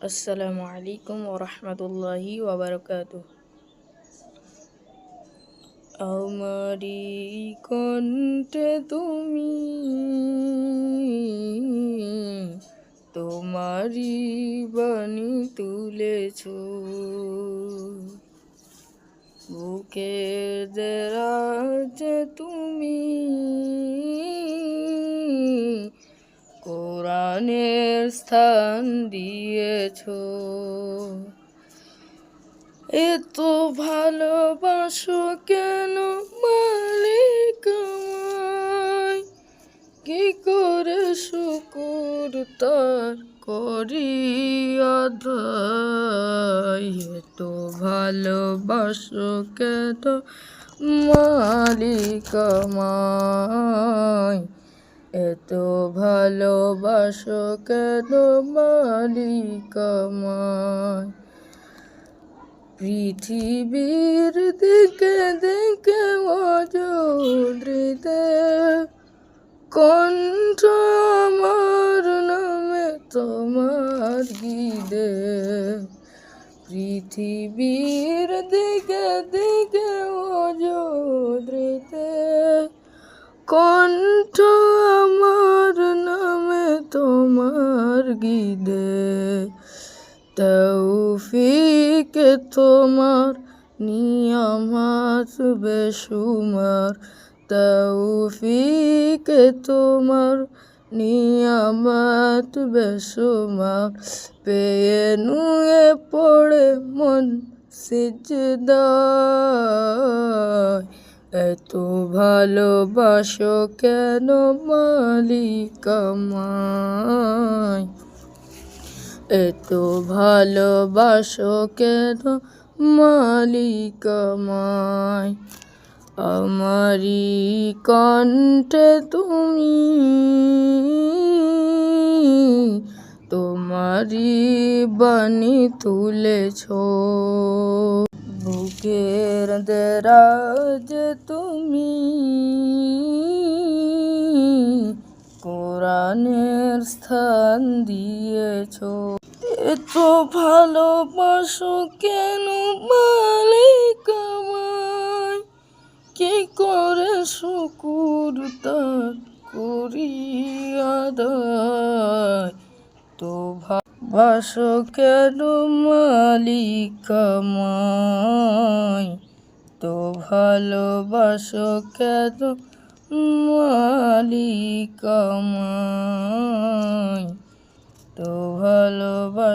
আসসালামু আলাইকুম ওরহমতুল্লাহি ওয়াবারাকাতুহ। আমারি কণ্ঠে তুমি তোমারি বাণী তুলেছ, বুকের দেরাজে তুমি কোরআনের স্থান দিয়েছ। এত ভালোবাসো কেন মালিক আমায়, কি করে শুকুর তার করি আদায়। এত ভালোবাসো কেন মালিক আমায়, এত ভালোবাসো কেন মালিক আমায়। পৃথিবীর দিকে দিকে অজস্রিতে কণ্ঠ আমার নামে তোমার গীতে। পৃথিবীর দিকে দিকে অজস্রিতে কণ্ঠ আমার নামে তোমার গীতে। তৌফিকে তোমার নিয়ামত বেশুমার, তৌফিকে তোমার নিয়ামত বেশুমার। পেয়ে নুয়ে পড়ে মন সিজদায়, এত ভালোবাসো কেন মালিক আমায়, এত ভালোবাসো কেন মালিক আমায়। আমারি কণ্ঠে তুমি তোমারি বাণী তুলেছ, বুকের দেরাজে তুমি কোরআনের স্থান দিয়েছ। এত ভালোবাসো কেন মালিক আমায়, কি করে শুকুর তার করি আদায়। তো ভালোবাসো কেন মালিক আমায়, তো ভালোবাসো কেন মালিক আমায়, তো ভালোবাসো।